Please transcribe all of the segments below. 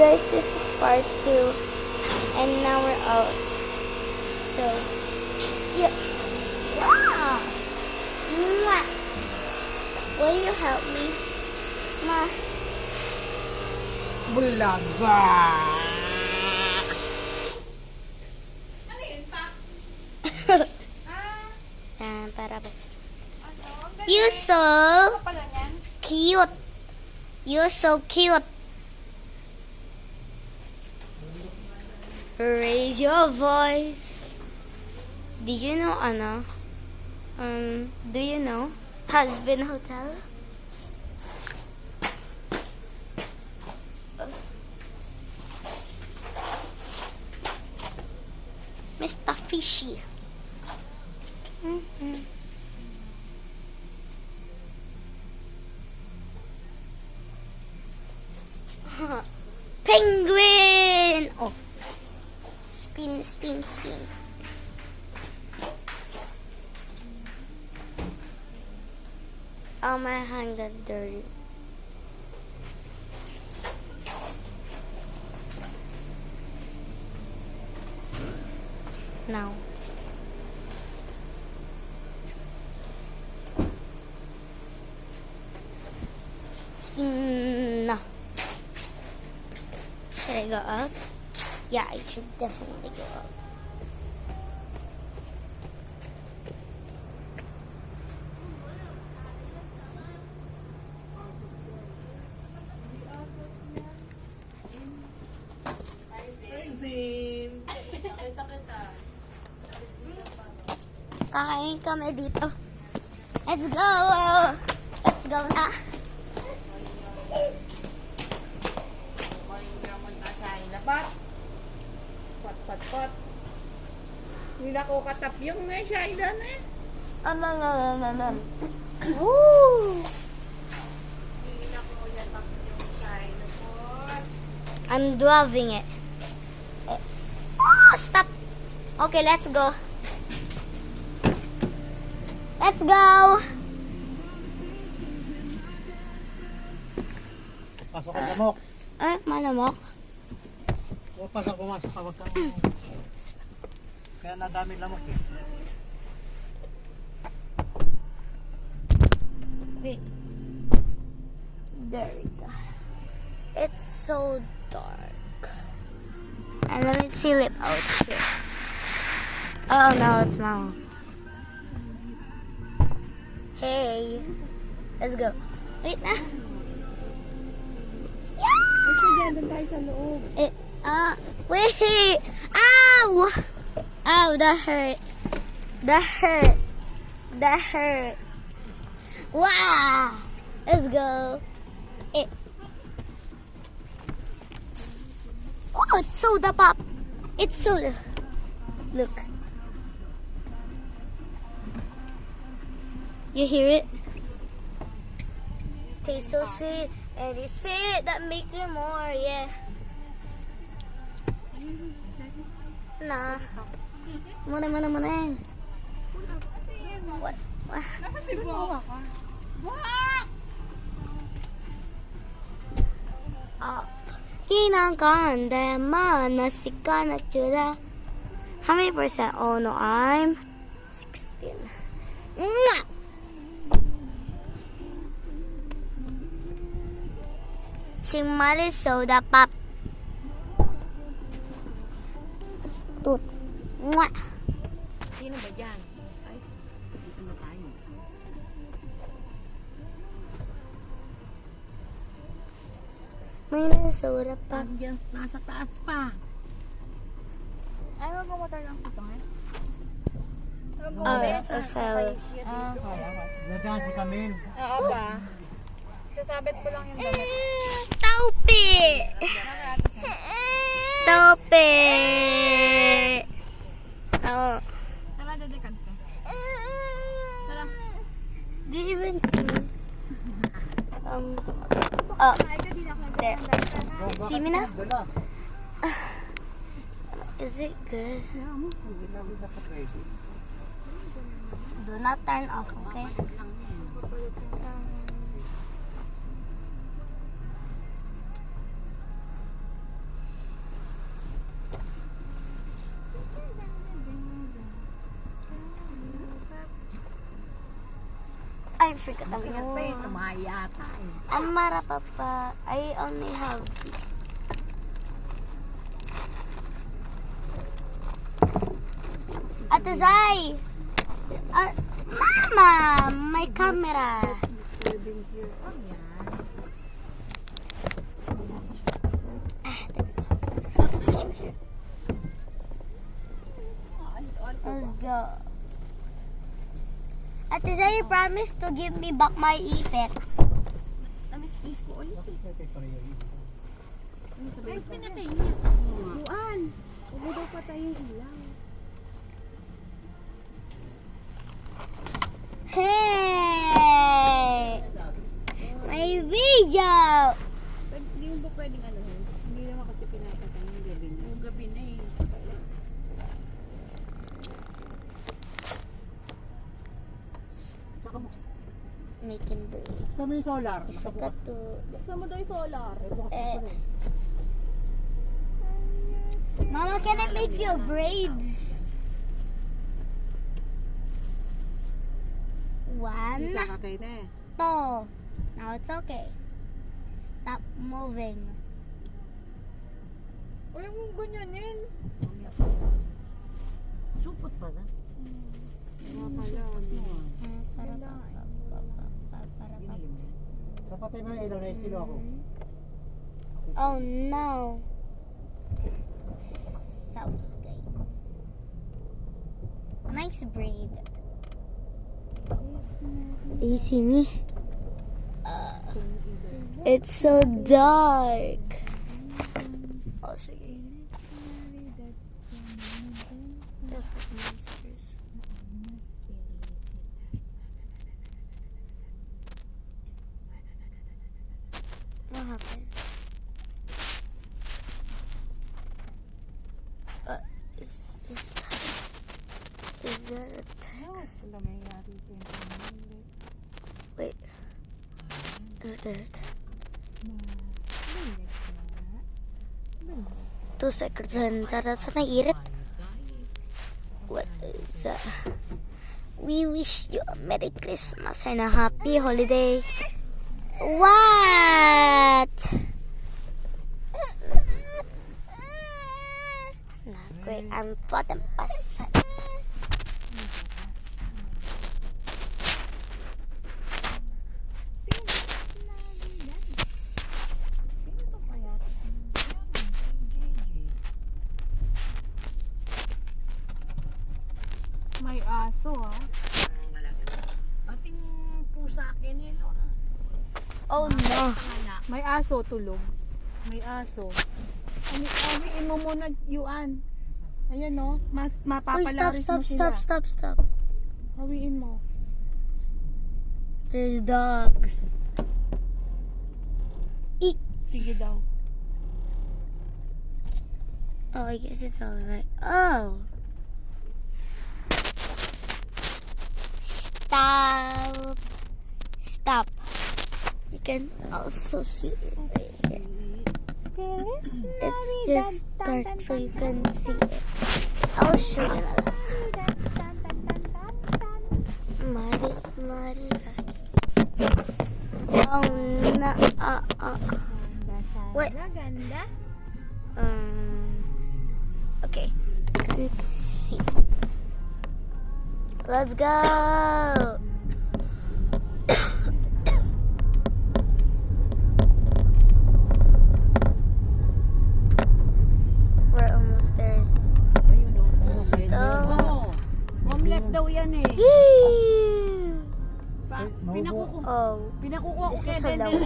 guys, this is part 2. And now we're out. So, yeah. Wow. Mwah. Will you help me? Ma. Bulaga! Para po. You so cute. You're so cute. Raise your voice. Did you know, Anna? Do you know Husband Hotel? Mr. Fishy. Penguin! Oh. Spin, spin, spin. Oh, my hand got dirty. Now. Spin. Should I go out? Yeah, I should definitely go out. Kain kami dito. Let's go! Let's go na. Labat. Pat. Hindi na ko katapyong na siya ilan eh. Woo! Hindi na ko yatapyong siya ilan. I'm loving it. Oh, stop! Okay, let's go. Let's go! Pasok ka lamok. Malamok? Huwag pasok pumasok ka. Huwag kang... Kaya nadami lamok eh. Wait. There we go. It's so dark. And let me see lip out here. Oh no, it's Mama. Hey. Let's go. Wait na. Kasi yan, doon tayo sa loob. Wait. Ow! Ow, that hurt. That hurt. That hurt. Wow! Let's go. Oh, it's soda pop. It's soda. Look. You hear it? Tastes so sweet. And you say it, that make me more, yeah. Nah. Muna. What? Nakasibawa ka. Kinakanda manasika na tsura. How many percent? Oh no, I'm 16. Mwah! Simari soda pop. Tut. Mwah! Sino ba dyan? Ay, dito na tayo. May soda pop. Diyan, nasa taas pa. Ay, magpamotor lang sa tong eh. I fell. Nandiyan si Camille. Oo ba? Sasabit ko lang yung damit. Stop it! Stop it! Oh. Tara, dedikan ka. Tara. Do you even see me? Oh. There. See me now? Is it good? Do not turn off, okay? I forgot the one. Tumaya yata eh. Amara papa. I only have this. Ate Zai! Mama! My camera! Let's go. Ate Zai, you promised to give me back my effect. Tamis please ko ulit. Ay, pinatay niya. Yuan, huwag daw patay yung ilaw. Hey! My video! Hindi mo ba pwedeng ano? Hindi naman kasi pinapatay yung gabi na. Yung gabi na eh. Saka mo. Making break. Saan mo yung solar? Forgot to... Buksan mo daw yung solar. Mama, can I make you braids? One, Isa ka kayo na eh. two. Now it's okay. Stop moving. O yung ganyanin. Supot pa na. Mga pala. Kapatay mo yung ilaw na istilo ako. Oh no. So good. Nice braid. You see me? It's so dark. I'll show you. Just like monsters. What happened? Is that a text? Wala mayayari ko yung Wait. Is that? 2 seconds and that's an irit. What is that? We wish you a Merry Christmas and a Happy Holiday. What? Great, I'm for the person. May aso ah. Ating pusa akin eh, Lora. Oh no. May aso tulog. May aso. Awiin mo muna, Yuan. Ayan no, Wait, mapapalaris mo sila. stop. Hawiin mo. There's dogs. Eek. Sige daw. Oh, I guess it's alright. Oh. Stop. You can also see it right here. It's just dark so you can see it. I'll show you that. Maris. Oh no. Wait. Ganda. Okay. You can see. Let's go. We're almost there. Ayun o. Stop. Homeless daw yan eh. Yee! Pinakukuha ko This kaya is so din loud.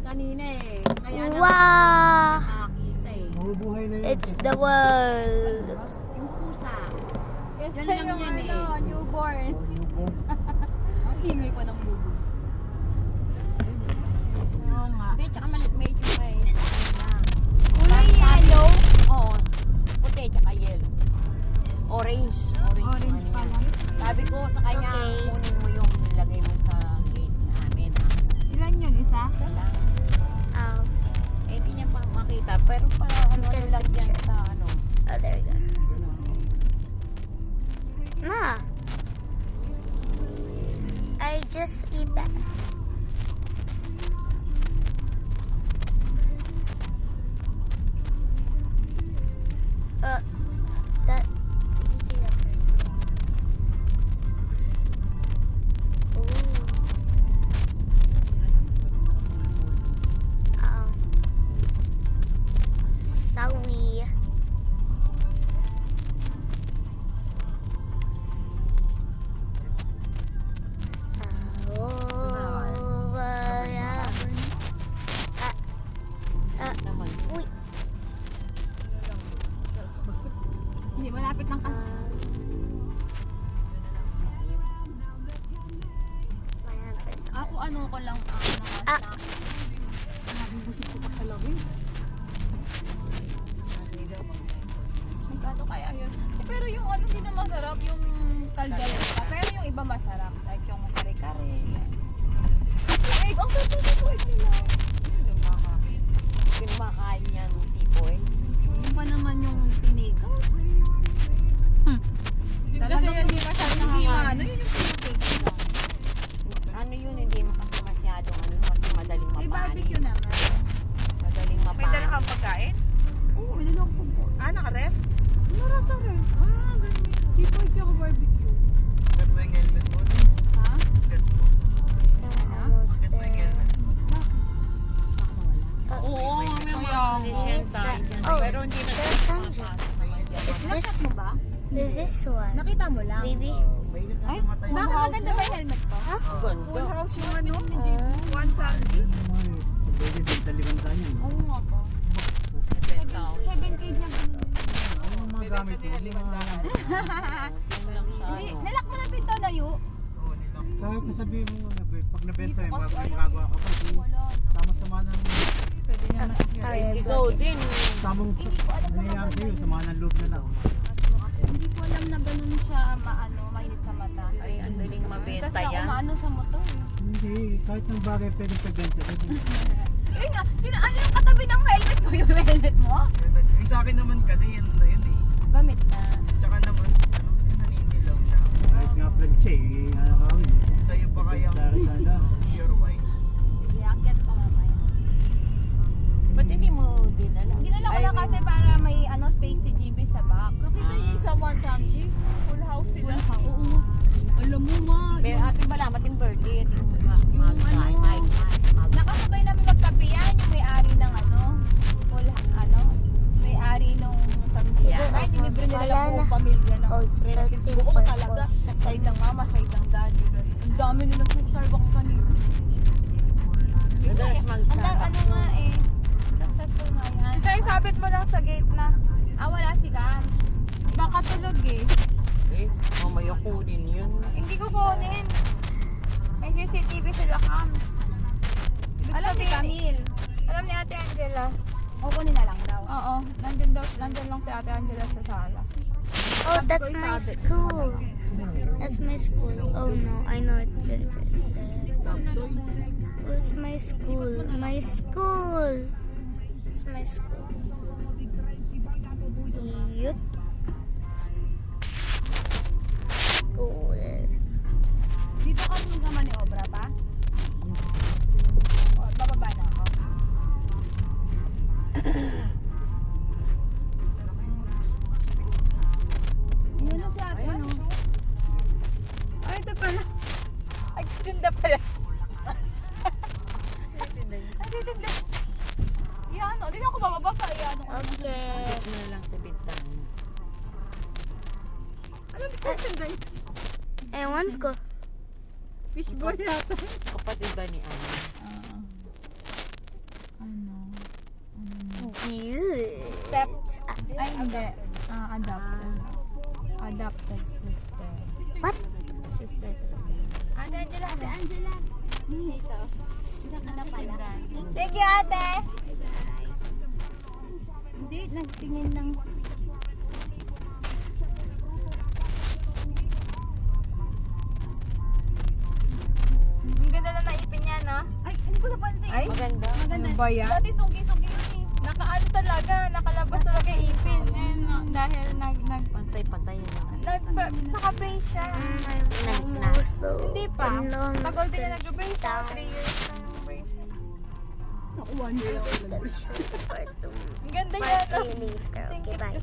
kanina eh. Kaya na Wow! nakakita eh. Mabubuhay na yun. It's the world. Yung pusa. Kasi Yan lang yung yan eh. newborn. Ang ingay pa ng bubo. Oo nga. Hindi, tsaka medyo may Kulay yellow. Oo. Puti, tsaka yellow. Orange. Orange ano pala. yan. Sabi ko sa kanya, Okay. kunin mo yung ilagay mo sa gate namin. Ilan yun? Isa? Isa lang. Eh, di niya pa makita. Pero para ano Okay, lang yan picture. sa ano. Oh, there we go. Ma, I I just eat that. That. You can see that person. Sorry. Naman. Uy. Hindi, malapit lang kasi. My hands are so Ako ano ko lang Ah. Nabibusip ko pa sa lawins. Magkano kaya yun? Pero yung ano hindi na masarap, yung kaldereta. Pero yung iba masarap. Like yung kare-kare. Ay, ang ganda nito nila. Kumakain niyang tipoy. Yung pa naman yung tinigaw. Talagang hindi masyadong ano, yun yung tinigaw. Ano yun, hindi mo kasi masyadong ano, kasi madaling May mapanis. barbecue naman. Madaling mapanis. May dala kang pagkain? Oo, may dalawang pagkain. Ah, naka-ref? Marata rin. Ah, ganyan. Di po ako barbecue. Bakit mo yung helmet mo? Ha? Bakit mo? almost Bakit mo yung there. helmet mo? Oo, may mga condition tayo dyan. Oh, Pero hindi na there's sunshine. Nakita mo ba? There's this one. Nakita mo lang. Baby. Mainit na sa mata yun. Bakit maganda ba yung helmet ko? Ha? Ganda. Full house yung ano? Ano pwede daliban tayo yan. Oo nga pa. 7K niya ganun. Ano yung mga gamit mo? Ano yung mga Hindi, nalak mo na pinto na yu. Oo, nilak. kahit nasabihin mo ano, pag nabenta yun, Kasi bago ano, magagawa ka pa. Wala. Sama-sama ng Pwede naman. Sorry, Ikaw din. samong nangyayari sa'yo, sama ng loob na lang. Hindi ko alam na ganun siya mainit sa mata. Ay, ang daling mabenta Kasi ako yan. maano sa motor. Hindi, kahit ng bagay pwedeng pagbenta. Eh nga, ano yung katabi ng helmet ko? Yung helmet mo? Yung sa akin naman kasi yan na yun eh. Gamit na. Tsaka naman, ano, naninilaw siya. Kahit nga planche, ano kami. Sa'yo pa kayang Sana. pure white. Sige, akit ko mamaya. Ba't hindi mo dinala? Ginala ko lang kasi para may space si GB sa back. Kapita niyo yung sa one Samji? Full house sila. Oo. Alam mo ma. Pero ating malamat yung birthday. Nakasabay namin magkape yan. Yung may-ari ng full may-ari nung Samji. Yeah. Ay, tinibre nila lang Wala buong na. pamilya ng Oh, it's relatives. 13 Buo for talaga. second. Side ng mama, side ng daddy. Ang dami nila sa Starbucks kanina. Madalas mag-Starbucks. Ano nga eh. Successful nga yan. Isa yung sabit mo lang sa gate na. Wala si Cam. Baka tulog eh. Eh, mamaya kunin yun. Hindi ko kunin. May CCTV sila cams. Ibig Alam ni Camille. Alam ni Ate Angela. Kukunin na lang daw. Oo, nandun lang si Ate Angela sa sala. Oh, that's my school. That's my school. Oh no, I know it's interesting. It's my school. My school. It's my school. Yup. School. Dito ka din naman ni Obra pa? O, bababa na ako. Yun na si ate, ano? Ay, ito pala. Ay, tinda pala siya. Ay, titinda. Yan, o. Dito ako bababa pa. Yan, o. Okay. Ito na lang sa bintana. Alam mo, titinda yun. Ewan ko. Fishball yata. Kapatid ba ni Ana? Cute. Step. Ay, hindi. Adopted. Adopted sister. What? Sister. Ate Angela. Ate Angela. Dito. Dito ka na pala. Thank you, ate. Hindi, nagtingin ng... Ang ganda na naipin niya, no? Ay, hindi ko napansin. Ay, Maganda. Maganda. Ano ba yan? Dati sungki-sungki yun eh. Nakaano talaga, nakalabas talaga yung ipin. Dahil Pantay-pantay yan. Naka-brace siya. Inalis na. Hindi pa. Tagal din na nag-brace siya. 3 years na ng brace. Nakuha niyo lang. Super Ang ganda yata. later. Okay, bye.